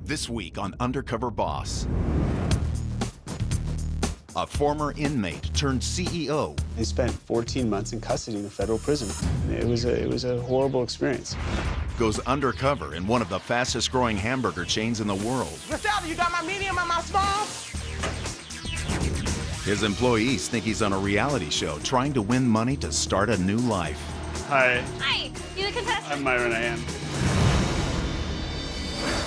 This week on Undercover Boss. A former inmate turned CEO. He spent 14 months in custody in a federal prison. It was a horrible experience. Goes undercover in one of the fastest growing hamburger chains in the world. Michelle, you got my medium and my small? His employees think he's on a reality show trying to win money to start a new life. Hi. Hi, you the contestant? I'm Myron, I am.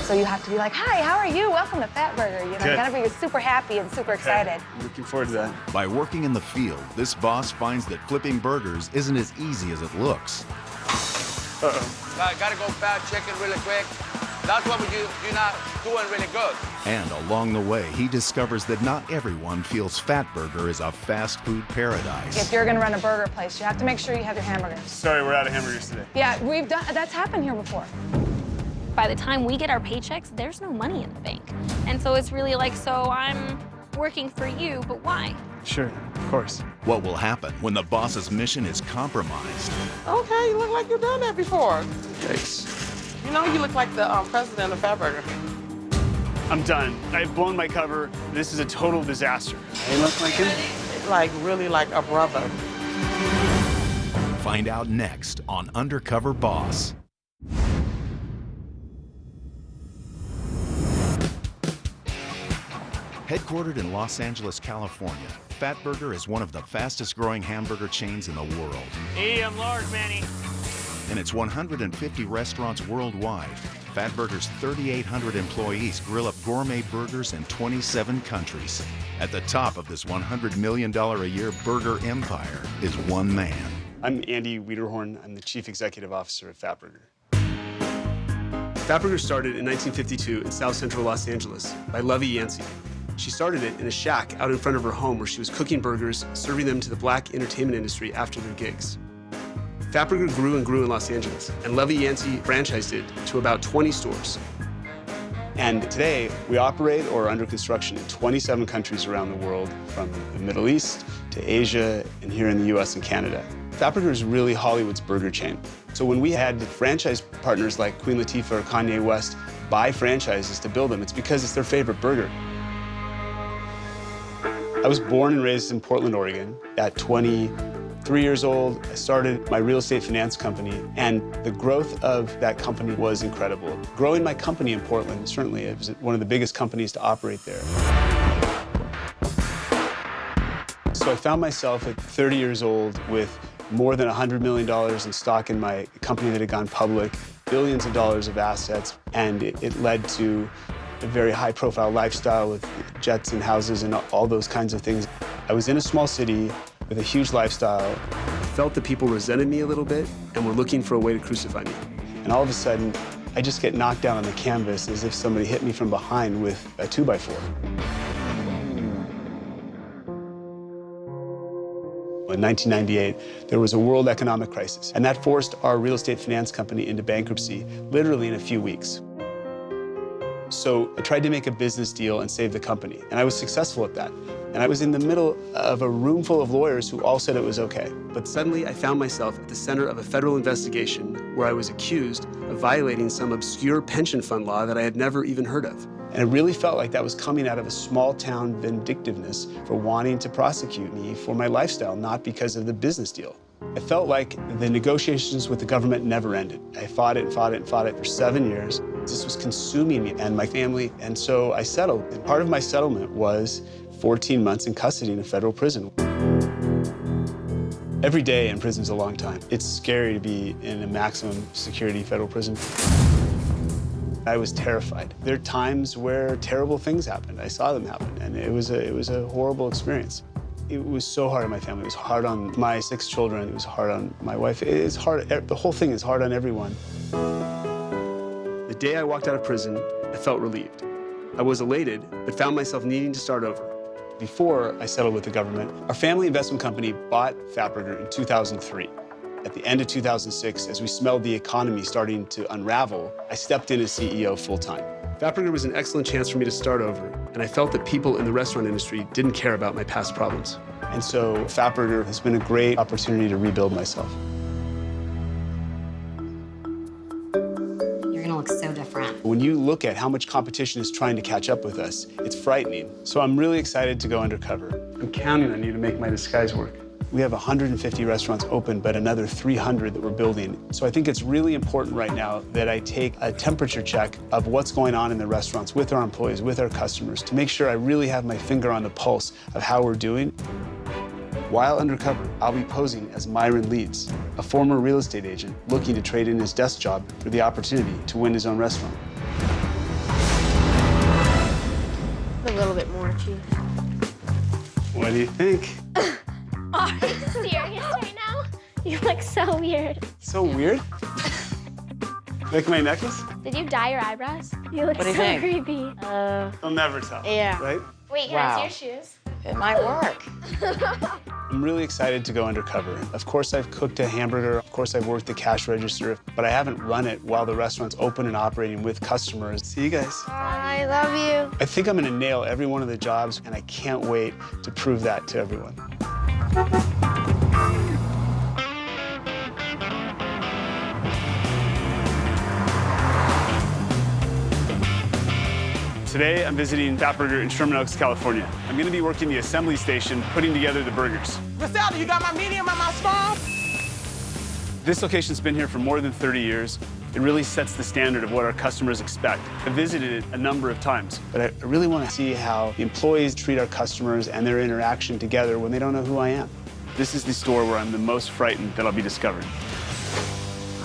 So you have to be like, hi, how are you? Welcome to Fatburger. You know, you gotta be super happy and super excited. I'm looking forward to that. By working in the field, this boss finds that flipping burgers isn't as easy as it looks. Gotta go fat chicken really quick. That's what you're not doing really good. And along the way, he discovers that not everyone feels Fatburger is a fast food paradise. If you're gonna run a burger place, you have to make sure you have your hamburgers. Sorry, we're out of hamburgers today. Yeah, that's happened here before. By the time we get our paychecks, there's no money in the bank. And so it's really like, so I'm working for you, but why? Sure, of course. What will happen when the boss's mission is compromised? Okay, you look like you've done that before. Thanks. You know, you look like the president of Fatburger. I'm done. I've blown my cover. This is a total disaster. I look like him? Like, really like a brother. Find out next on Undercover Boss. Headquartered in Los Angeles, California, Fatburger is one of the fastest growing hamburger chains in the world. Medium large, Manny. In its 150 restaurants worldwide, Fatburger's 3,800 employees grill up gourmet burgers in 27 countries. At the top of this $100 million a year burger empire is one man. I'm Andy Wiederhorn. I'm the Chief Executive Officer of Fatburger. Fatburger started in 1952 in South Central Los Angeles by Lovey Yancey. She started it in a shack out in front of her home where she was cooking burgers, serving them to the black entertainment industry after their gigs. Fatburger grew and grew in Los Angeles, and Lovey Yancey franchised it to about 20 stores. And today, we operate or are under construction in 27 countries around the world, from the Middle East to Asia and here in the US and Canada. Fatburger is really Hollywood's burger chain. So when we had franchise partners like Queen Latifah or Kanye West buy franchises to build them, it's because it's their favorite burger. I was born and raised in Portland, Oregon. At 23 years old, I started my real estate finance company, and the growth of that company was incredible. Growing my company in Portland, certainly, it was one of the biggest companies to operate there. So I found myself at 30 years old with more than $100 million in stock in my company that had gone public, billions of dollars of assets, and it led to a very high-profile lifestyle with jets and houses and all those kinds of things. I was in a small city with a huge lifestyle. I felt that people resented me a little bit and were looking for a way to crucify me. And all of a sudden, I just get knocked down on the canvas as if somebody hit me from behind with a 2x4. In 1998, there was a world economic crisis, and that forced our real estate finance company into bankruptcy, literally in a few weeks. So I tried to make a business deal and save the company, and I was successful at that. And I was in the middle of a room full of lawyers who all said it was okay. But suddenly I found myself at the center of a federal investigation where I was accused of violating some obscure pension fund law that I had never even heard of. And it really felt like that was coming out of a small town vindictiveness for wanting to prosecute me for my lifestyle, not because of the business deal. It felt like the negotiations with the government never ended. I fought it and fought it and fought it for 7 years. This was consuming me and my family, and so I settled. And part of my settlement was 14 months in custody in a federal prison. Every day in prison is a long time. It's scary to be in a maximum security federal prison. I was terrified. There are times where terrible things happened. I saw them happen, and it was a horrible experience. It was so hard on my family. It was hard on my 6 children. It was hard on my wife. It's hard. The whole thing is hard on everyone. The day I walked out of prison, I felt relieved. I was elated, but found myself needing to start over. Before I settled with the government, our family investment company bought Fatburger in 2003. At the end of 2006, as we smelled the economy starting to unravel, I stepped in as CEO full-time. Fatburger was an excellent chance for me to start over, and I felt that people in the restaurant industry didn't care about my past problems. And so Fatburger has been a great opportunity to rebuild myself. You're gonna look so different. When you look at how much competition is trying to catch up with us, it's frightening. So I'm really excited to go undercover. I'm counting on you to make my disguise work. We have 150 restaurants open, but another 300 that we're building. So I think it's really important right now that I take a temperature check of what's going on in the restaurants with our employees, with our customers, to make sure I really have my finger on the pulse of how we're doing. While undercover, I'll be posing as Myron Leeds, a former real estate agent looking to trade in his desk job for the opportunity to win his own restaurant. A little bit more, Chief. What do you think? Are you serious right now? You look so weird. So weird? Like my necklace? Did you dye your eyebrows? You look so creepy. I'll never tell. Yeah. Right? Wait, can I see your shoes? It might work. I'm really excited to go undercover. Of course, I've cooked a hamburger. Of course, I've worked the cash register, but I haven't run it while the restaurant's open and operating with customers. See you guys. I love you. I think I'm gonna nail every one of the jobs, and I can't wait to prove that to everyone. Today, I'm visiting Fatburger in Sherman Oaks, California. I'm gonna be working the assembly station, putting together the burgers. Griselda, you got my medium and my small? This location's been here for more than 30 years. It really sets the standard of what our customers expect. I've visited it a number of times, but I really want to see how the employees treat our customers and their interaction together when they don't know who I am. This is the store where I'm the most frightened that I'll be discovered.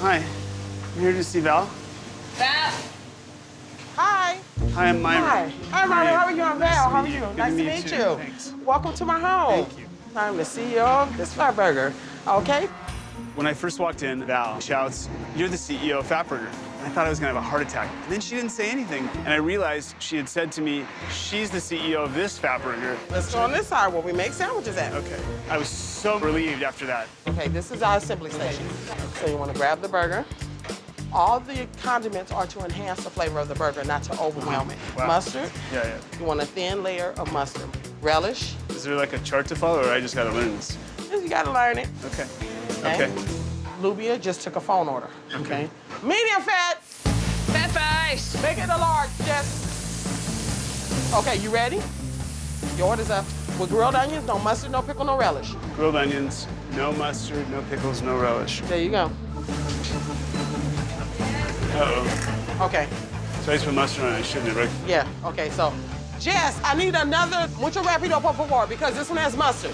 Hi, I'm here to see Val. Val. Hi. Hi, I'm Myron. Hi. Hi, Myron. How are you? I'm Val. How are you? Good Nice to meet meet you. you. Thanks. Welcome to my home. Thank you. I'm the CEO of this Fatburger. Okay? When I first walked in, Val shouts, "You're the CEO of Fatburger." And I thought I was gonna have a heart attack. And then she didn't say anything. And I realized she had said to me, "She's the CEO of this Fatburger." Let's go on this side where we make sandwiches at. Okay. I was so relieved after that. Okay, this is our assembly station. So you want to grab the burger. All the condiments are to enhance the flavor of the burger, not to overwhelm it. Wow. Mustard. Yeah. You want a thin layer of mustard. Relish. Is there like a chart to follow, or I just gotta learn this? You gotta learn it. Okay. Okay. Okay. Lubia just took a phone order. Okay. Medium fat. Fat fries. Make it a large, Jess. Okay, you ready? Your order's up. With grilled onions, no mustard, no pickle, no relish. Grilled onions, no mustard, no pickles, no relish. There you go. Uh-oh. Okay. So I just put mustard on it, I shouldn't have, right? Yeah, okay, so Jess, I need another mucho rapido, por favor, because this one has mustard.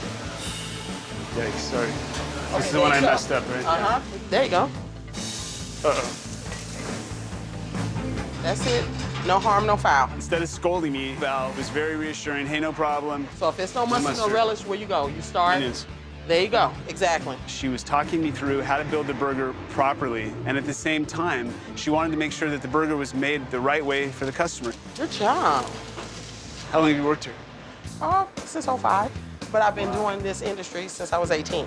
Yikes, sorry. Okay, This is the one I there you go. messed up, right? Uh-huh. There you go. Uh-oh. That's it. No harm, no foul. Instead of scolding me, Val was very reassuring. Hey, no problem. So if it's no mustard, no mustard. relish, where you go? You start. Onions. There you go. Exactly. She was talking me through how to build the burger properly, and at the same time, she wanted to make sure that the burger was made the right way for the customer. Good job. How long have you worked here? Oh, since 05. But I've been doing this industry since I was 18.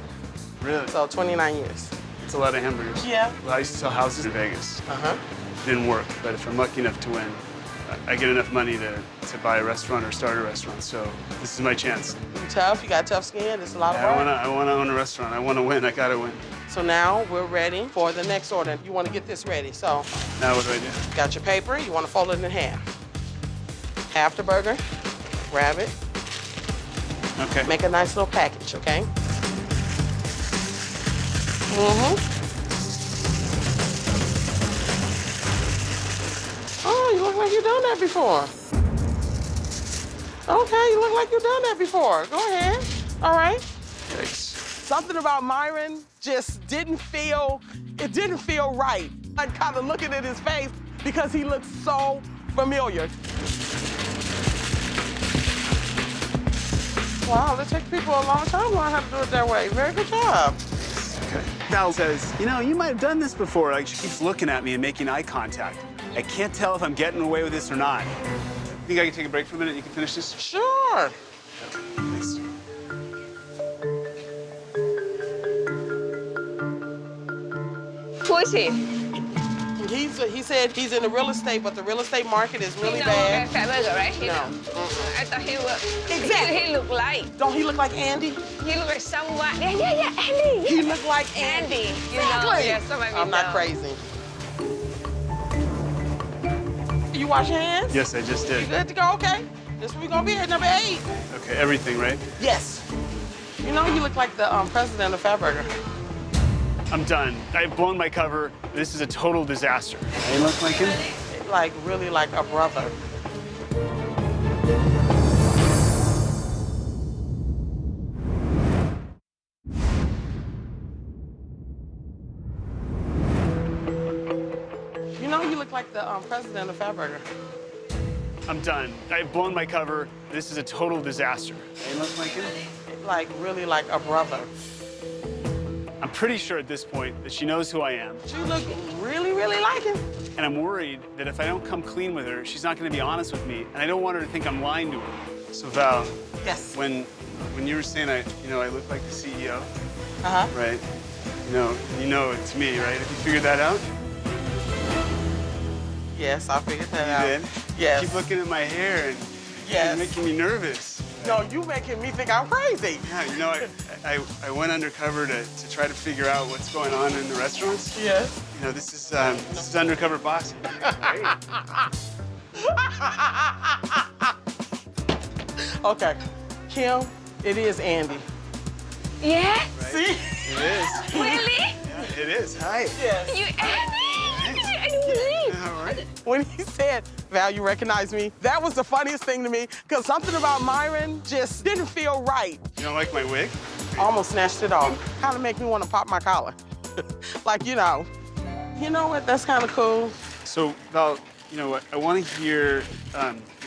Really? So 29 years. It's a lot of hamburgers. Yeah. Well, I used to sell houses in Vegas. Uh-huh. Didn't work, but if I'm lucky enough to win, I get enough money to buy a restaurant or start a restaurant, so this is my chance. You tough, you got tough skin, it's a lot of Yeah, work. I wanna own a restaurant. I wanna win, I gotta win. So now we're ready for the next order. You wanna get this ready, so Now what do I do? got your paper, you wanna fold it in half. Half the burger, grab it, Okay. make a nice little package, okay? Mm-hmm. Oh, you look like you've done that before. Okay, you look like you've done that before. Go ahead. All right. Yikes. Something about Myron just didn't feel right. I'm kind of looking at his face because he looks so familiar. Wow, it takes people a long time to learn how to do it that way. Very good job. Okay. Val says, you know, you might have done this before. Like, she keeps looking at me and making eye contact. I can't tell if I'm getting away with this or not. Think I can take a break for a minute? You can finish this? Sure. Thanks. Who is he? He said he's in the real estate, but the real estate market is really He bad. Fatburger, right? He No. know. I thought he was. Exactly. He looked like. Don't he look like Andy? He looked like someone. Yeah, Andy. He looked like Andy. Andy. You know, Exactly. yeah, somebody I'm not know. crazy. wash your hands? Yes, I just You did. good to go? Okay. This is where we're gonna be at number 8. Okay, everything, right? Yes. You know, you look like the president of Fatburger. I'm done. I've blown my cover. This is a total disaster. I look like him? Like, really like a brother. You know, you look like the president of Fatburger. I'm done. I've blown my cover. This is a total disaster. I look like him? Like, really like a brother. I'm pretty sure at this point that she knows who I am. You look really, really like him. And I'm worried that if I don't come clean with her, she's not gonna be honest with me. And I don't want her to think I'm lying to her. So Val, Yes. when you were saying I look like the CEO, Uh-huh. right? You know it's me, right? Have you figured that out? Yes, I figured that You out. did? Yes. Keep looking at my hair and Yes. you're making me nervous. No, you making me think I'm crazy. Yeah, I went undercover to try to figure out what's going on in the restaurants. Yes. This is undercover boxing. Great. Okay. Kim, it is Andy. Yeah? Right? See? It is. Really? Yeah, it is. Hi. Yes. You Andy? I don't believe. All right. When he said, Val, you recognize me, that was the funniest thing to me, because something about Myron just didn't feel right. You don't like my wig? Almost snatched it off. Kind of make me want to pop my collar. Like, you know what, that's kind of cool. So, Val, you know what? I want to hear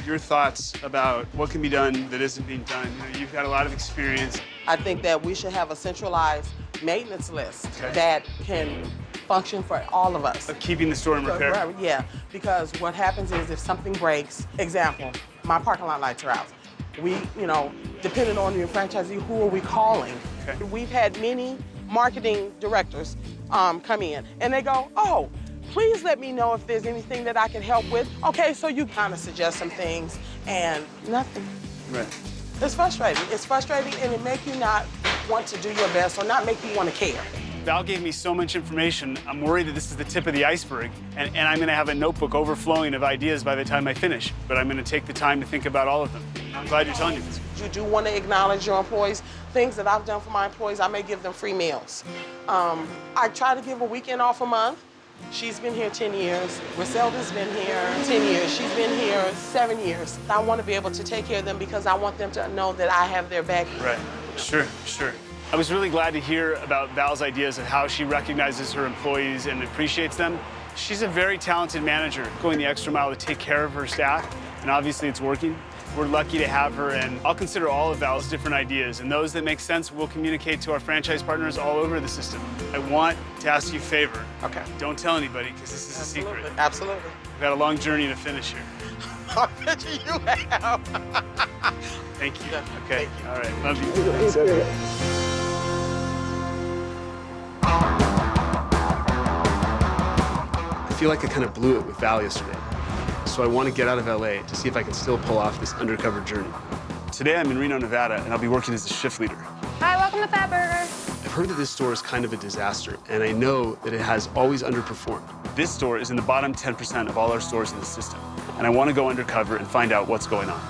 your thoughts about what can be done that isn't being done. You've got a lot of experience. I think that we should have a centralized maintenance list Okay. that can function for all of us. Of keeping the store in repair. Right, yeah, because what happens is if something breaks, example, my parking lot lights are out. We, depending on your franchisee, who are we calling? Okay. We've had many marketing directors come in and they go, oh, please let me know if there's anything that I can help with. Okay, so you kind of suggest some things and nothing. Right. It's frustrating. It's frustrating and it makes you not want to do your best or not make you want to care. Val gave me so much information, I'm worried that this is the tip of the iceberg, and I'm gonna have a notebook overflowing of ideas by the time I finish, but I'm gonna take the time to think about all of them. I'm glad you're telling me this. You do want to acknowledge your employees. Things that I've done for my employees, I may give them free meals. I try to give a weekend off a month. She's been here 10 years. Griselda's been here 10 years. She's been here 7 years. I want to be able to take care of them because I want them to know that I have their back. Right, sure. I was really glad to hear about Val's ideas of how she recognizes her employees and appreciates them. She's a very talented manager, going the extra mile to take care of her staff, and obviously it's working. We're lucky to have her, and I'll consider all of Val's different ideas, and those that make sense we'll communicate to our franchise partners all over the system. I want to ask you a favor. Okay. Don't tell anybody, because this is a secret. Absolutely. We've got a long journey to finish here. I bet you have. Thank you. Yeah, Okay. thank you. All right. Love you. I feel like I kind of blew it with Val yesterday. So I want to get out of LA to see if I can still pull off this undercover journey. Today I'm in Reno, Nevada, and I'll be working as a shift leader. Hi, welcome to Fatburger. I've heard that this store is kind of a disaster, and I know that it has always underperformed. This store is in the bottom 10% of all our stores in the system, and I want to go undercover and find out what's going on.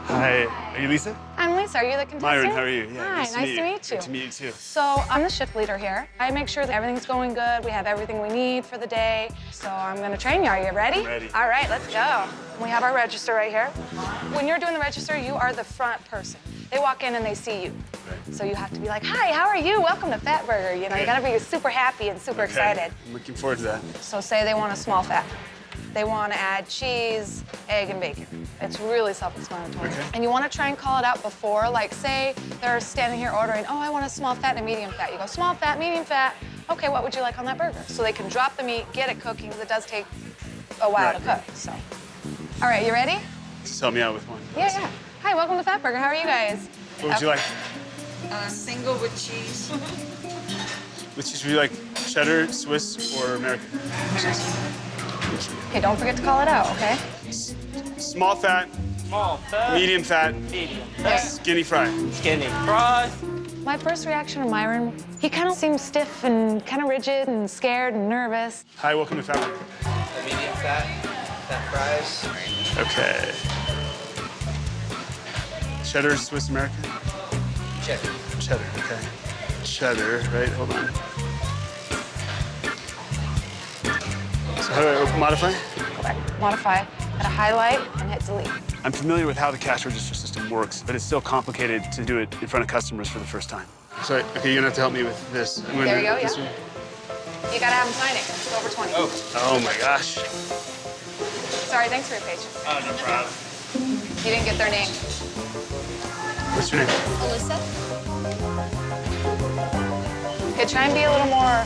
Hi, are you Lisa? I'm Lisa. Are you the contestant? Myron, how are you? Yeah, Hi, nice to meet you. Good to meet you too. So I'm the shift leader here. I make sure that everything's going good. We have everything we need for the day. So I'm going to train you. Are you ready? I'm ready. All right, let's go. We have our register right here. When you're doing the register, you are the front person. They walk in and they see you. Right. So you have to be like, hi, how are you? Welcome to Fatburger. You got to be super happy and super excited. I'm looking forward to that. So say they want a small fat. They want to add cheese, egg, and bacon. It's really self-explanatory. Okay. And you want to try and call it out before, like say they're standing here ordering, oh, I want a small fat and a medium fat. You go, small fat, medium fat. Okay, what would you like on that burger? So they can drop the meat, get it cooking, because it does take a while to cook, so. All right, you ready? Just help me out with one. Yeah. Hi, welcome to Fatburger. How are you guys? What would you like? Single with cheese. Which is, would you like cheddar, Swiss, or American? Okay, don't forget to call it out, okay? Small fat, medium fat, skinny fry. My first reaction to Myron, he kind of seemed stiff and kind of rigid and scared and nervous. Hi, welcome to Fatburger. Medium fat. Fat fries. Okay. Cheddar, Swiss American? Cheddar. Cheddar, okay. Cheddar, right, hold on. So how do I open modify? Correct. Modify, hit a highlight, and hit delete. I'm familiar with how the cash register system works, but it's still complicated to do it in front of customers for the first time. Sorry, okay, you're gonna have to help me with this. There you go, yeah. You gotta have them sign it. It's over 20. Oh my gosh. Sorry, thanks for your patience. Oh, no problem. You didn't get their name. What's your name? Alyssa. Okay, try and be a little more,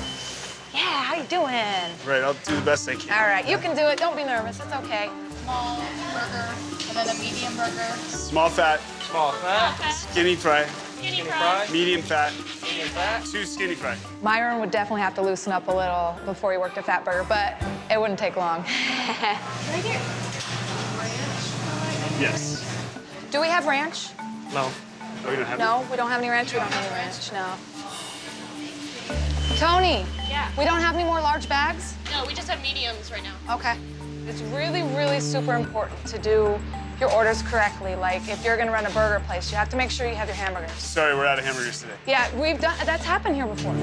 yeah, how you doing? Right, I'll do the best I can. All right, you can do it. Don't be nervous. It's okay. Small burger, and then a medium burger. Small fat, Small fat. skinny fry, Skinny fry. medium fat, Medium fat. 2 skinny fry. Myron would definitely have to loosen up a little before he worked at Fatburger, but it wouldn't take long. Right here. Yes. Do we have ranch? No. Oh, we don't have No, we don't have any ranch. We don't have any ranch, no. Tony. Yeah. We don't have any more large bags? No, we just have mediums right now. Okay. It's really, really super important to do your orders correctly. Like, if you're gonna run a burger place, you have to make sure you have your hamburgers. Sorry, we're out of hamburgers today. Yeah, that's happened here before.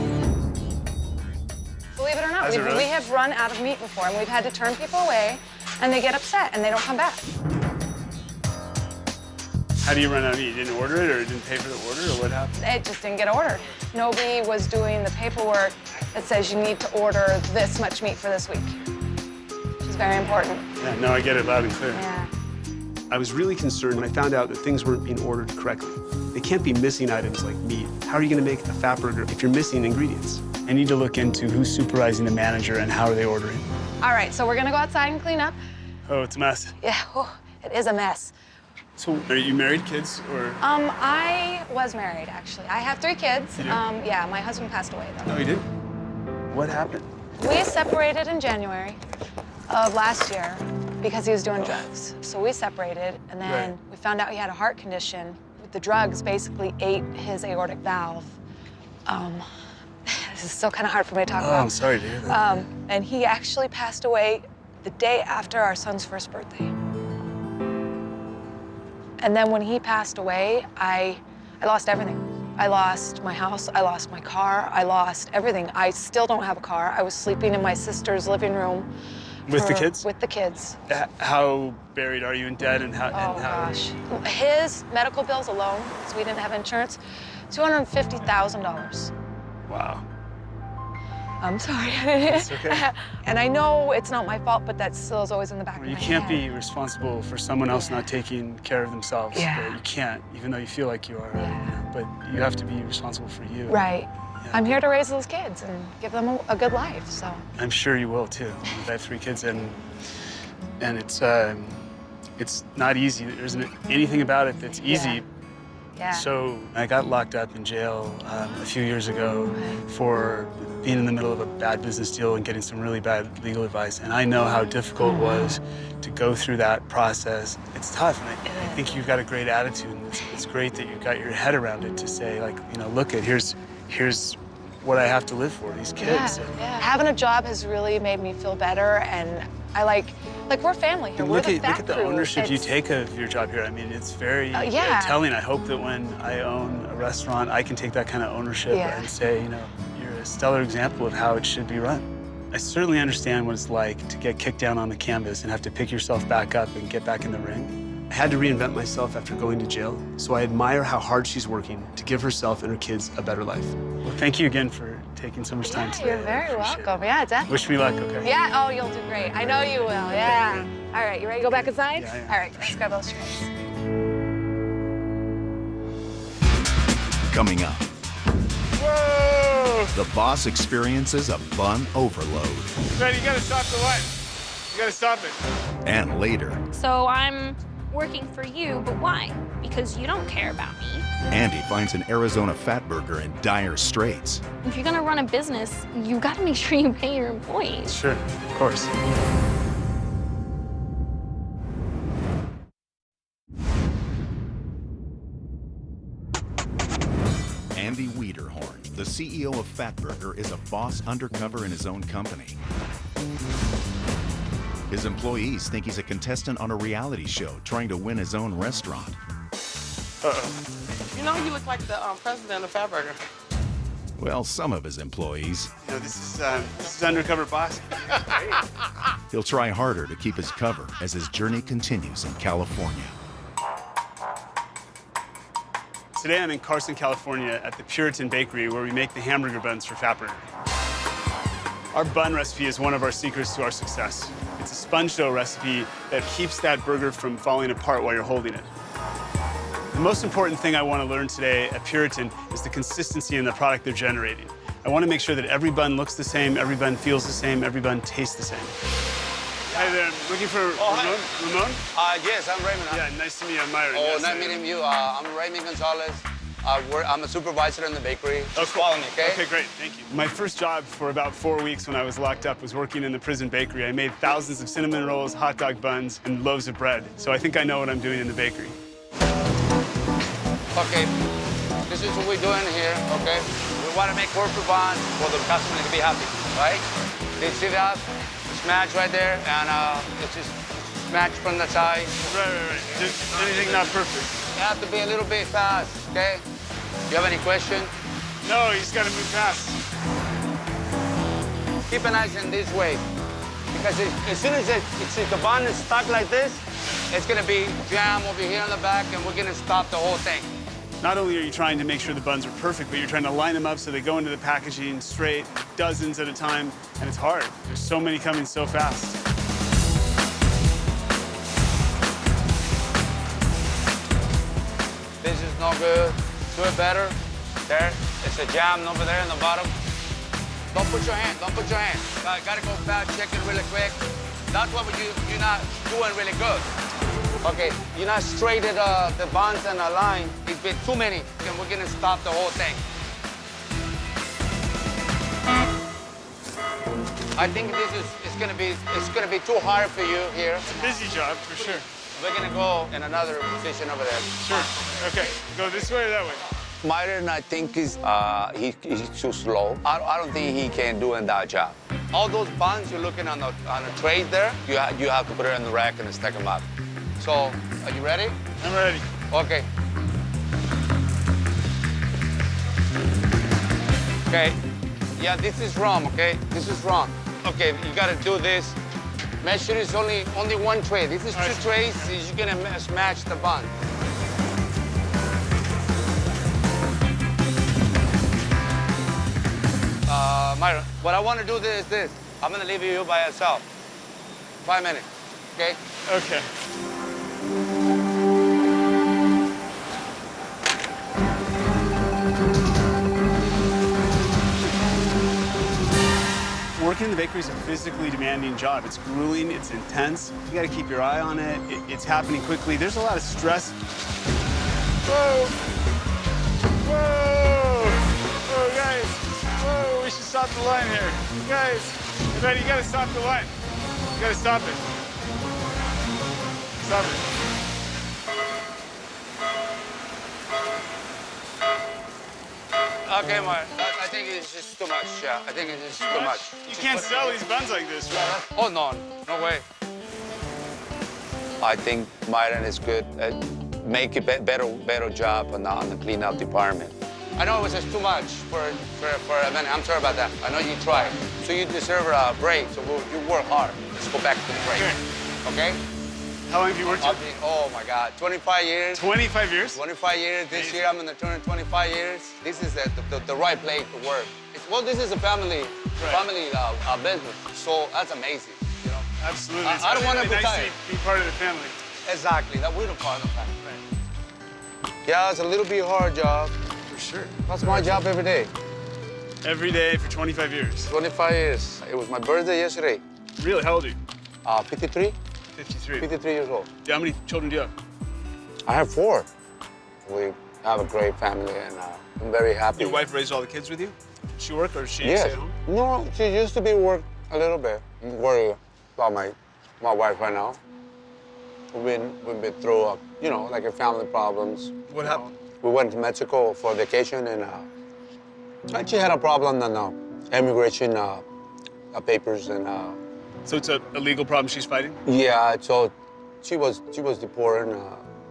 Believe it or not, Has it really? we have run out of meat before, and we've had to turn people away, and they get upset, and they don't come back. How do you run out of meat? You didn't order it, or didn't pay for the order, or what happened? It just didn't get ordered. Nobody was doing the paperwork that says you need to order this much meat for this week. Which is very important. Yeah, no, I get it loud and clear. Yeah. I was really concerned when I found out that things weren't being ordered correctly. They can't be missing items like meat. How are you gonna make a fat burger if you're missing ingredients? I need to look into who's supervising the manager and how are they ordering. All right, so we're gonna go outside and clean up. Oh, it's a mess. Yeah, oh, it is a mess. So, are you married, kids, or? I was married, actually. I have 3 kids. You do? Yeah, my husband passed away, though. No, you did? What happened? We separated in January of last year because he was doing drugs. So we separated, and then Right. we found out he had a heart condition. The drugs basically ate his aortic valve. This is still kind of hard for me to talk Oh, about. I'm sorry to hear that. And he actually passed away the day after our son's first birthday. And then when he passed away, I lost everything. I lost my house, I lost my car, I lost everything. I still don't have a car. I was sleeping in my sister's living room. With the kids? With the kids. How buried are you in debt, and how? Oh, gosh. His medical bills alone, because we didn't have insurance, $250,000. Wow. I'm sorry. It's okay. And I know it's not my fault, but that still is always in the back of my You head. can't be responsible for someone else not taking care of themselves. Yeah. Right? You can't, even though you feel like you are. Yeah. But you have to be responsible for you. Right. Yeah. I'm here to raise those kids and give them a good life, so. I'm sure you will too. I have 3 kids, and it's not easy. There isn't anything about it that's easy. Yeah. So I got locked up in jail a few years ago for being in the middle of a bad business deal and getting some really bad legal advice. And I know how difficult it was to go through that process. It's tough, and I think you've got a great attitude, and it's great that you've got your head around it to say, like, you know, look, here's what I have to live for, these kids. Yeah. Having a job has really made me feel better, and I like we're family here. And We're look the at fat the crew. ownership you It's- take of your job here. I mean, it's very yeah. telling. I hope that when I own a restaurant, I can take that kind of ownership and say, you know, you're a stellar example of how it should be run. I certainly understand what it's like to get kicked down on the canvas and have to pick yourself back up and get back in the ring. I had to reinvent myself after going to jail, so I admire how hard she's working to give herself and her kids a better life. Well, thank you again for taking so much time today. You're very welcome. Yeah, definitely. Wish me luck, okay? Yeah, oh, you'll do great. I know you will, yeah. All right, you ready to go back inside? Yeah, All right, let's grab those trays. Coming up, Whoa! the boss experiences a bun overload. Fred, you gotta stop the light. You gotta stop it. And later, So I'm working for you, but why? Because you don't care about me. Andy finds an Arizona Fatburger in dire straits. If you're gonna run a business, you gotta make sure you pay your employees. Sure, of course. Andy Wiederhorn, the CEO of Fatburger, is a boss undercover in his own company. His employees think he's a contestant on a reality show trying to win his own restaurant. You know, you look like the president of Fatburger. Well, some of his employees. You know, this is Undercover boss. He'll try harder to keep his cover as his journey continues in California. Today I'm in Carson, California at the Puritan Bakery where we make the hamburger buns for Fatburger. Our bun recipe is one of our secrets to our success. It's a sponge dough recipe that keeps that burger from falling apart while you're holding it. The most important thing I want to learn today at Puritan is the consistency in the product they're generating. I want to make sure that every bun looks the same, every bun feels the same, every bun tastes the same. Hi there, I'm looking for Ramon? Yes, I'm Raymond. Yeah, nice to meet you. I'm Myron. Oh, Yes, nice meeting you. I'm Raymond Gonzalez. I'm a supervisor in the bakery. Just follow me, okay? Okay, great, thank you. My first job for about 4 weeks when I was locked up was working in the prison bakery. I made thousands of cinnamon rolls, hot dog buns, and loaves of bread. So I think I know what I'm doing in the bakery. Okay, this is what we're doing here, okay? We want to make corporate buns for the customer to be happy, right? They see that? Smash right there, and it's just smash from the side. Right. Just anything not perfect. You have to be a little bit fast, okay? You have any question? No, you just gotta move fast. Keep an eye in this way, because as soon as the bun is stuck like this, it's gonna be jam over here in the back, and we're gonna stop the whole thing. Not only are you trying to make sure the buns are perfect, but you're trying to line them up so they go into the packaging straight, dozens at a time, and it's hard. There's so many coming so fast. This is no good. Do it better. There, it's a jam over there in the bottom. Don't put your hand, don't put your hand. Gotta go fast, check it really quick. That's what you're not doing really good. Okay, you're not straighted the buns and the line. It's been too many, and we're gonna stop the whole thing. I think it's gonna be too hard for you here. It's a busy job, for sure. We're gonna go in another position over there. Sure. Okay, go this way or that way? Myron, I think he's too slow. I don't think he can do that job. All those buns you're looking on a tray there, you have to put it in the rack and stack them up. So, are you ready? I'm ready. Okay. Okay. Yeah, this is wrong, okay? This is wrong. Okay, you gotta do this. Make sure it's only one tray. This is two trays, so you're gonna match the bun. Myron, what I want to do is this. I'm gonna leave you by yourself. 5 minutes, okay? Okay. Working in the bakery is a physically demanding job. It's grueling, it's intense. You gotta keep your eye on it. It's happening quickly. There's a lot of stress. Whoa! Whoa! Whoa, guys! Whoa, we should stop the line here. Guys, you gotta stop the line. You gotta stop it. Stop it. Okay, Myron, I think it's just too much, yeah. I think it's just too much. You can't sell these buns like this, right? Oh, no way. I think Myron is good at make a better job on the cleanup department. I know it was just too much for a minute. I'm sorry about that. I know you tried. So you deserve a break, so you work hard. Let's go back to the break, okay? How long have you worked here? Oh, my God, 25 years. 25 years? 25 years. This year, I'm going to turn 25 years. This is the right place to work. Well, this is a family business, so that's amazing, you know? Absolutely. I don't want to retire. Nice to be part of the family. Exactly, that we don't call it a family. Right. Yeah, it's a little bit hard job. For sure. That's my job every day. Every day for 25 years. 25 years. It was my birthday yesterday. Really? How old are you? 53. 53. 53 years old. Yeah, how many children do you have? I have 4. We have a great family, and I'm very happy. Your wife raised all the kids with you? Does she work or does she stay Yes. at home? No, she used to be work a little bit. I'm worried about my wife right now. We've been through, like a family problems. What happened? We went to Mexico for vacation, and she had a problem on immigration papers, and So it's a legal problem she's fighting? Yeah, so she was deported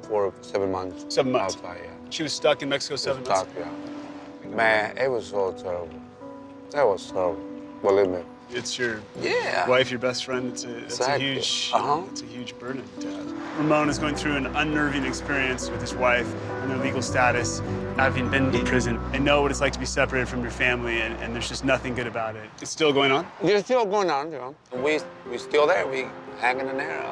for 7 months. 7 months. Outside, yeah. She was stuck in Mexico 7 months? Stuck, yeah. Man, it was so terrible. That was terrible. Believe me. It's your Yeah. wife, your best friend. It's a Exactly. huge, Uh-huh. it's a huge burden to have. Ramon is going through an unnerving experience with his wife and their legal status, having been to prison. I know what it's like to be separated from your family, and there's just nothing good about it. It's still going on? It's still going on, you know. We still there. We hanging in there.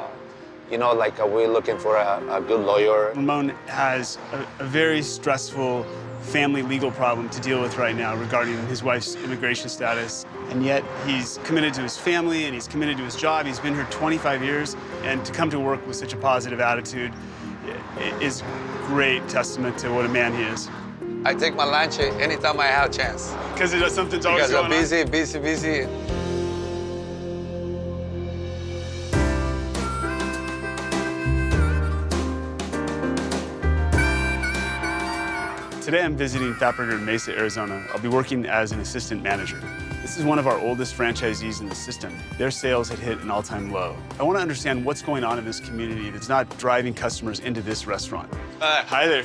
You know, like we're looking for a good lawyer. Ramon has a very stressful family legal problem to deal with right now regarding his wife's immigration status. And yet he's committed to his family and he's committed to his job. He's been here 25 years, and to come to work with such a positive attitude is great testament to what a man he is. I take my lunch anytime I have a chance. Because something's always Because going I'm busy. Today I'm visiting Fatburger in Mesa, Arizona. I'll be working as an assistant manager. This is one of our oldest franchisees in the system. Their sales had hit an all-time low. I want to understand what's going on in this community that's not driving customers into this restaurant. Hi there.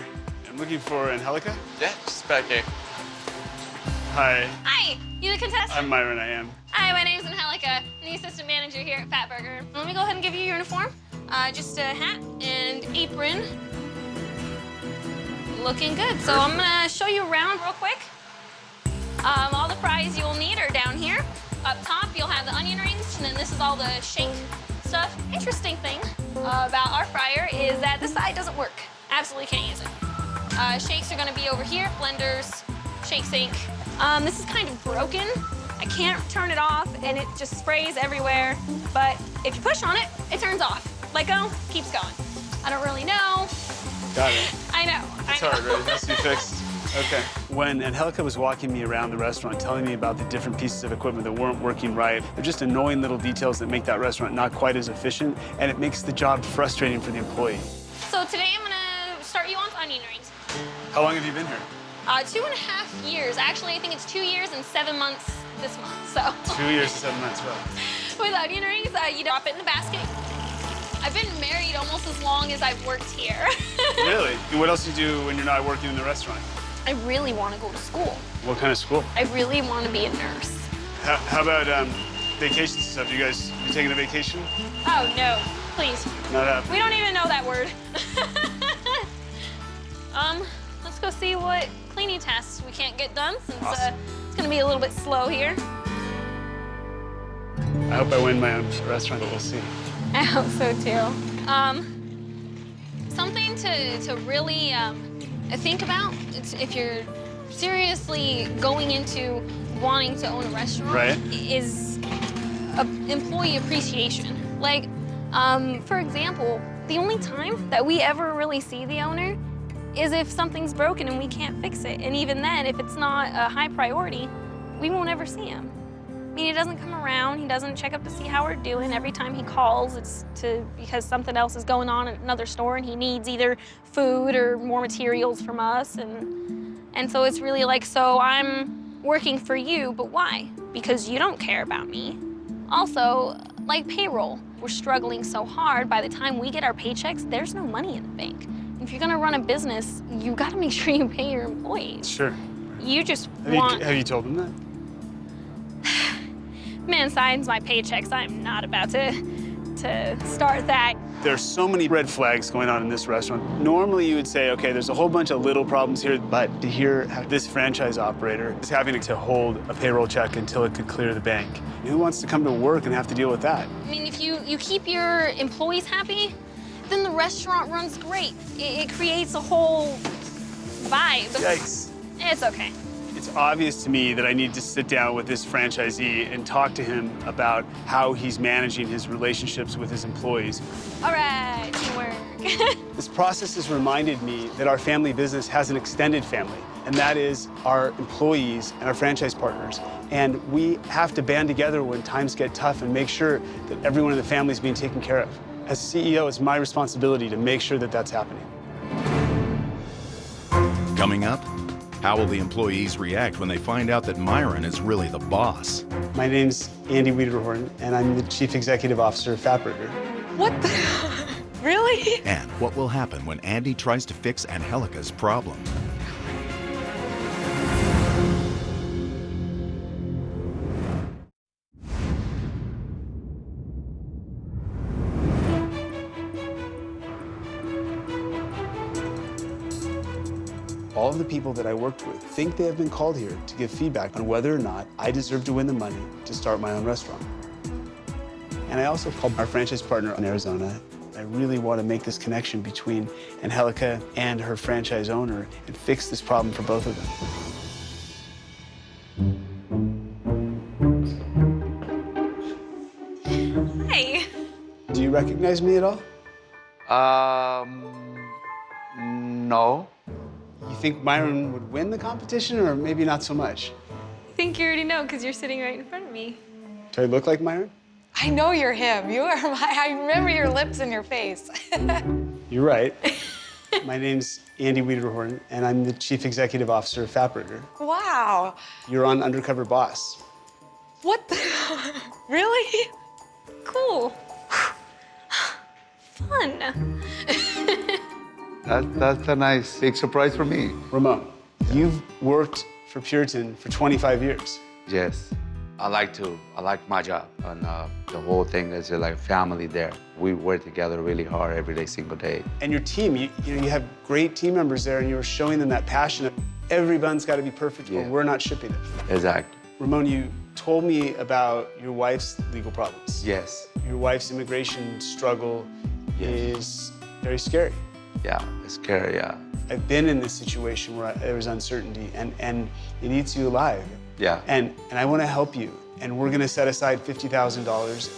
I'm looking for Angelica. Yeah, just back here. Hi. Hi, you the contestant? I'm Myron, I am. Hi, my name's Angelica. I'm the assistant manager here at Fatburger. Let me go ahead and give you your uniform. Just a hat and apron. Looking good. So I'm gonna show you around real quick. All the fries you'll need are down here. Up top, you'll have the onion rings, and then this is all the shake stuff. Interesting thing about our fryer is that this side doesn't work. Absolutely can't use it. Shakes are gonna be over here, blenders, shake sink. This is kind of broken. I can't turn it off, and it just sprays everywhere. But if you push on it, it turns off. Let go, keeps going. I don't really know. Got it. I know. It's hard, right? It has to be fixed. Okay. When Angelica was walking me around the restaurant, telling me about the different pieces of equipment that weren't working right, they're just annoying little details that make that restaurant not quite as efficient, and it makes the job frustrating for the employee. So today I'm gonna start you on onion rings. How long have you been here? 2.5 years. Actually, I think it's 2 years and 7 months this month, so. 2 years and 7 months, well. With onion rings, you drop it in the basket. I've been married almost as long as I've worked here. Really? What else do you do when you're not working in the restaurant? I really want to go to school. What kind of school? I really want to be a nurse. How about vacations and stuff? You taking a vacation? Oh, no, please. Not happening. We don't even know that word. Let's go see what cleaning tasks we can't get done since Awesome. It's going to be a little bit slow here. I hope I win my own restaurant, but we'll see. I hope so, too. Something to really think about if you're seriously going into wanting to own a restaurant, right, is employee appreciation. Like, for example, the only time that we ever really see the owner is if something's broken and we can't fix it. And even then, if it's not a high priority, we won't ever see him. I mean, he doesn't come around, he doesn't check up to see how we're doing. Every time he calls, it's because something else is going on at another store and he needs either food or more materials from us. And so it's really like, so I'm working for you, but why? Because you don't care about me. Also, like payroll, we're struggling so hard. By the time we get our paychecks, there's no money in the bank. If you're gonna run a business, you gotta make sure you pay your employees. Sure. You just Have you told them that? Man signs my paychecks. I'm not about to start that. There's so many red flags going on in this restaurant. Normally you would say, okay, there's a whole bunch of little problems here, but to hear how this franchise operator is having to hold a payroll check until it could clear the bank. Who wants to come to work and have to deal with that? I mean, if you keep your employees happy, then the restaurant runs great. It creates a whole vibe. Yikes. It's okay. It's obvious to me that I need to sit down with this franchisee and talk to him about how he's managing his relationships with his employees. All right, teamwork. This process has reminded me that our family business has an extended family, and that is our employees and our franchise partners. And we have to band together when times get tough and make sure that everyone in the family is being taken care of. As CEO, it's my responsibility to make sure that that's happening. Coming up, How will the employees react when they find out that Myron is really the boss? My name's Andy Wiederhorn, and I'm the Chief Executive Officer of Fatburger. What the? Really? And what will happen when Andy tries to fix Angelica's problem? All of the people that I worked with think they have been called here to give feedback on whether or not I deserve to win the money to start my own restaurant. And I also called our franchise partner in Arizona. I really want to make this connection between Angelica and her franchise owner and fix this problem for both of them. Hey. Do you recognize me at all? No. You think Myron would win the competition, or maybe not so much? I think you already know because you're sitting right in front of me. Do I look like Myron? I know you're him. You are I remember your lips and your face. You're right. My name's Andy Wiederhorn, and I'm the Chief Executive Officer of Fatburger. Wow. You're on Undercover Boss. What the? Really? Cool. Fun. That's a nice big surprise for me. Ramon, you've worked for Puritan for 25 years. Yes. I like my job, and the whole thing is like family there. We work together really hard every day, single day. And your team, you have great team members there, and you're showing them that passion of every bun's got to be perfect, or we're not shipping it. Exactly. Ramon, you told me about your wife's legal problems. Yes. Your wife's immigration struggle is very scary. Yeah, it's scary, yeah. I've been in this situation where there was uncertainty, and it eats you alive. Yeah. And I want to help you, and we're going to set aside $50,000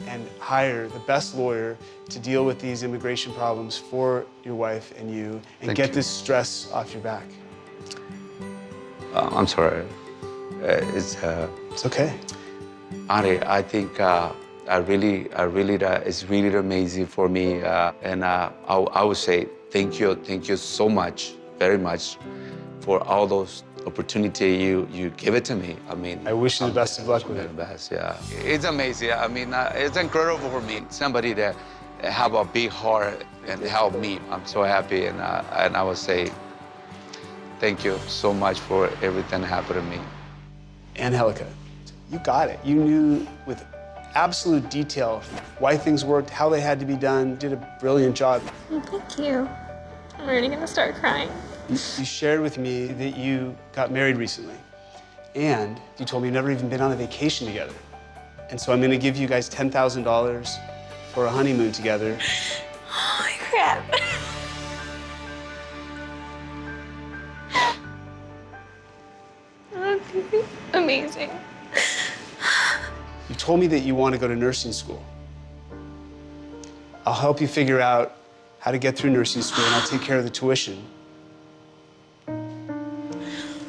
and hire the best lawyer to deal with these immigration problems for your wife and you, and get this stress off your back. I'm sorry. It's okay. Andy, I think it's really amazing for me, and I would say thank you so much, very much, for all those opportunity you give it to me. I mean, I wish you the best of luck with it. The best, yeah. It's amazing. I mean, it's incredible for me. Somebody that have a big heart and help me. I'm so happy, and I would say thank you so much for everything that happened to me. Angelica, you got it. You knew with absolute detail why things worked, how they had to be done. Did a brilliant job. Thank you. I'm already gonna start crying. You shared with me that you got married recently, and you told me you've never even been on a vacation together. And so I'm gonna give you guys $10,000 for a honeymoon together. Holy crap. Amazing. You told me that you want to go to nursing school. I'll help you figure out how to get through nursing school, and I'll take care of the tuition,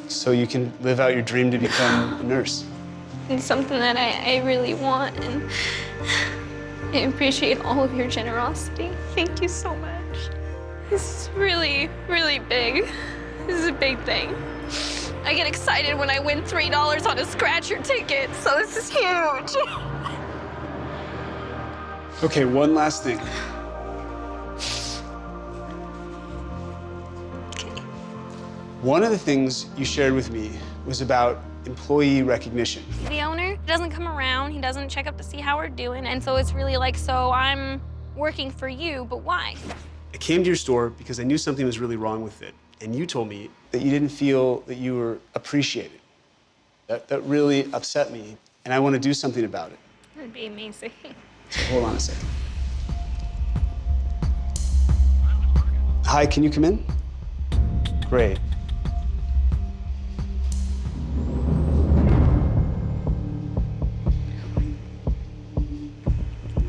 so you can live out your dream to become a nurse. It's something that I really want, and I appreciate all of your generosity. Thank you so much. This is really, really big. This is a big thing. I get excited when I win $3 on a scratcher ticket, so this is huge. Okay, one last thing. Okay. One of the things you shared with me was about employee recognition. The owner doesn't come around, he doesn't check up to see how we're doing, and so it's really like, so I'm working for you, but why? I came to your store because I knew something was really wrong with it, and you told me that you didn't feel that you were appreciated. That really upset me, and I want to do something about it. That'd be amazing. So hold on a second. Hi, can you come in? Great.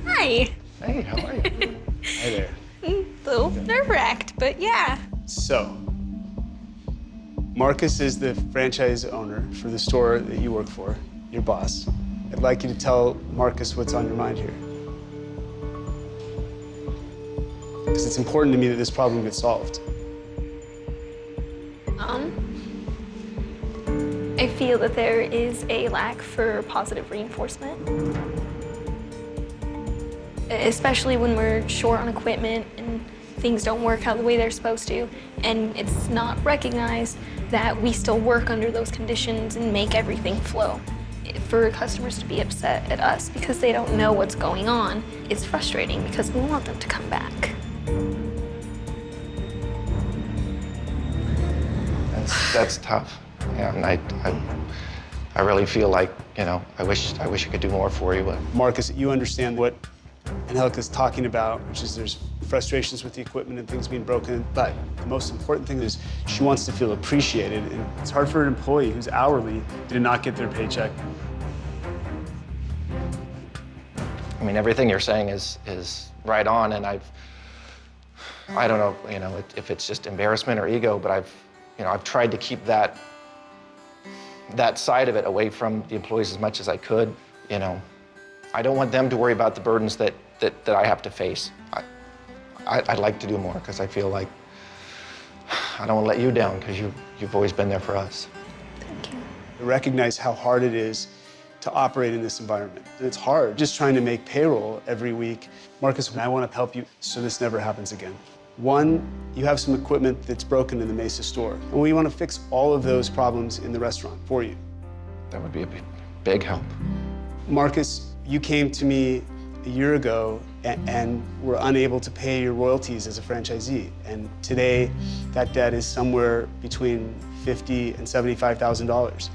Hi. Hey, how are you? Hi there. A little nerve-wracked, but yeah. So, Marcus is the franchise owner for the store that you work for, your boss. I'd like you to tell Marcus what's on your mind here. Because it's important to me that this problem gets solved. I feel that there is a lack for positive reinforcement, especially when we're short on equipment and things don't work out the way they're supposed to, and it's not recognized that we still work under those conditions and make everything flow. For customers to be upset at us because they don't know what's going on is frustrating because we want them to come back. That's tough. Yeah, and I really feel like, you know, I wish I could do more for you, but. Marcus, you understand what Angelica's talking about, which is there's frustrations with the equipment and things being broken, but the most important thing is she wants to feel appreciated, and it's hard for an employee who's hourly to not get their paycheck. I mean, everything you're saying is right on, and I don't know, you know, if it's just embarrassment or ego, but I've tried to keep that side of it away from the employees as much as I could. You know, I don't want them to worry about the burdens that I have to face. I'd like to do more because I feel like I don't want to let you down because you've always been there for us. Thank you. I recognize how hard it is to operate in this environment. And it's hard just trying to make payroll every week. Marcus, I want to help you so this never happens again. One, you have some equipment that's broken in the Mesa store, and we want to fix all of those problems in the restaurant for you. That would be a big help. Marcus, you came to me a year ago and were unable to pay your royalties as a franchisee. And today, that debt is somewhere between $50,000 and $75,000.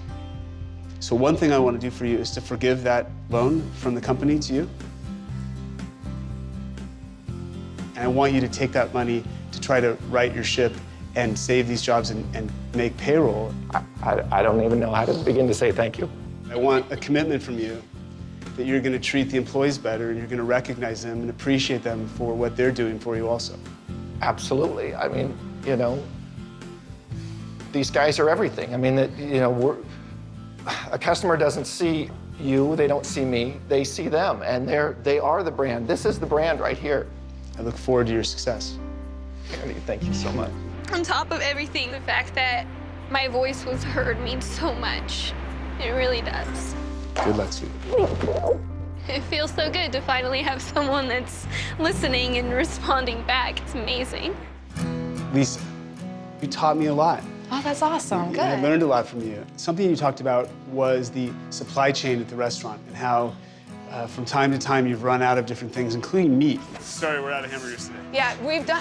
So one thing I want to do for you is to forgive that loan from the company to you. And I want you to take that money to try to right your ship and save these jobs and make payroll. I don't even know how to begin to say thank you. I want a commitment from you that you're going to treat the employees better and you're going to recognize them and appreciate them for what they're doing for you also. Absolutely. I mean, you know, these guys are everything. I mean, you know, a customer doesn't see you, they don't see me, they see them, and they are the brand. This is the brand right here. I look forward to your success. Andy, thank you so much. On top of everything, the fact that my voice was heard means so much. It really does. Good luck, sweetie. It feels so good to finally have someone that's listening and responding back. It's amazing. Lisa, you taught me a lot. Oh, that's awesome. Good. And I learned a lot from you. Something you talked about was the supply chain at the restaurant and how from time to time you've run out of different things, including meat. Sorry, we're out of hamburgers today. Yeah,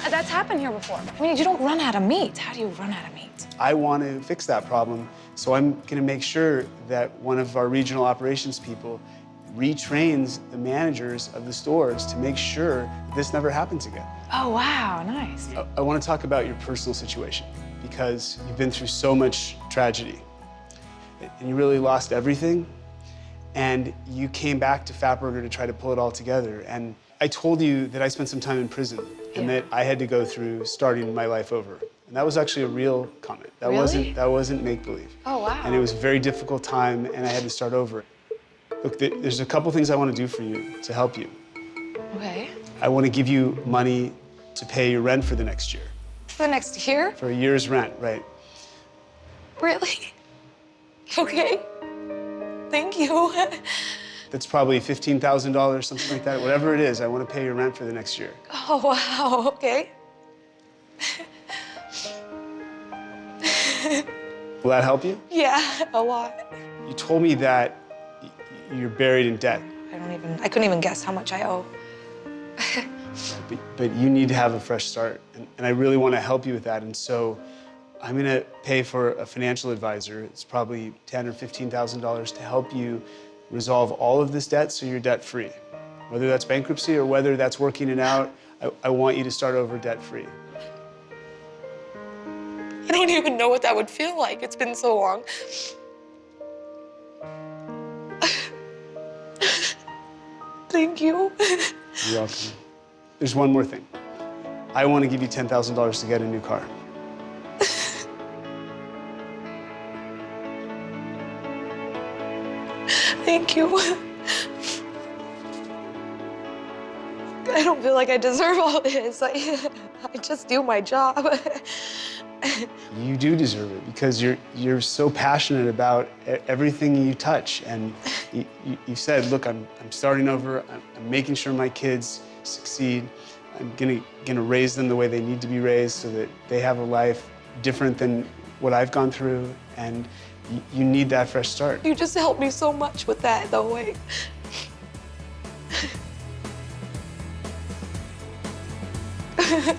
that's happened here before. I mean, you don't run out of meat. How do you run out of meat? I want to fix that problem, so I'm going to make sure that one of our regional operations people retrains the managers of the stores to make sure that this never happens again. Oh, wow, nice. I want to talk about your personal situation because you've been through so much tragedy and you really lost everything, and you came back to Fatburger to try to pull it all together. And I told you that I spent some time in prison and that I had to go through starting my life over. And that was actually a real comment. That wasn't make-believe. Oh, wow. And it was a very difficult time, and I had to start over. Look, there's a couple things I want to do for you to help you. Okay. I want to give you money to pay your rent for the next year. For the next year? For a year's rent, right. Really? Okay. Thank you. That's probably $15,000, something like that. Whatever it is, I want to pay your rent for the next year. Oh, wow, okay. Will that help you? Yeah, a lot. You told me that you're buried in debt. I couldn't even guess how much I owe. But you need to have a fresh start, and I really want to help you with that. And so I'm going to pay for a financial advisor. It's probably $10,000 or $15,000 to help you resolve all of this debt so you're debt-free. Whether that's bankruptcy or whether that's working it out, I want you to start over debt-free. I don't even know what that would feel like. It's been so long. Thank you. You're welcome. There's one more thing. I want to give you $10,000 to get a new car. Thank you. I I don't feel like I deserve all this. I just do my job. You do deserve it because you're so passionate about everything you touch. And you said, look, I'm starting over. I'm making sure my kids succeed. I'm gonna raise them the way they need to be raised so that they have a life different than what I've gone through. And you need that fresh start. You just helped me so much with that, though.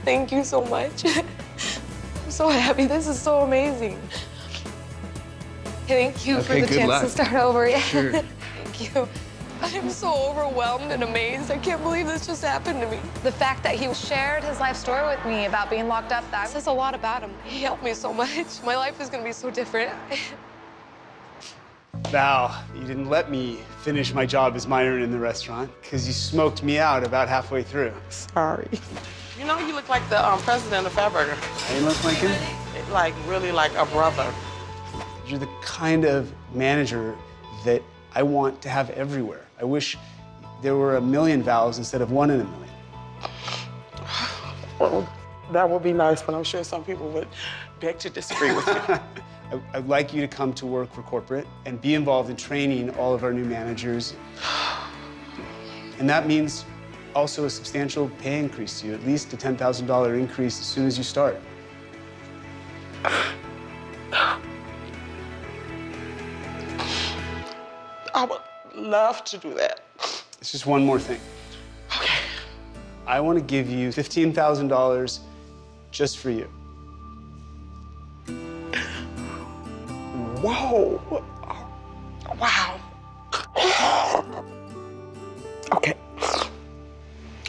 Thank you so much. I'm so happy. This is so amazing. Thank you for the chance to start over. Yeah. Sure. Thank you. I'm so overwhelmed and amazed. I can't believe this just happened to me. The fact that he shared his life story with me about being locked up, that says a lot about him. He helped me so much. My life is gonna be so different. Val, you didn't let me finish my job as Myron in the restaurant because you smoked me out about halfway through. Sorry. You know, you look like the president of Fatburger. I look like him? Like, really like a brother. You're the kind of manager that I want to have everywhere. I wish there were 1 million Vals instead of 1 in a million. Well, that would be nice, but I'm sure some people would beg to disagree with me. I'd like you to come to work for corporate and be involved in training all of our new managers. And that means also a substantial pay increase to you, at least a $10,000 increase as soon as you start. I would love to do that. It's just one more thing. Okay. I want to give you $15,000 just for you. Whoa. Wow. Okay.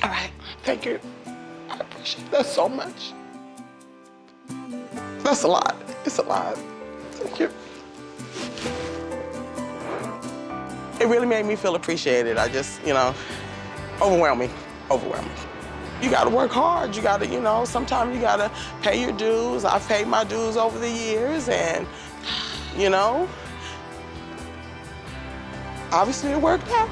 All right. Thank you. I appreciate that so much. That's a lot. It's a lot. Thank you. It really made me feel appreciated. I just, overwhelming. You gotta work hard. You gotta, sometimes you gotta pay your dues. I've paid my dues over the years and, obviously it worked out.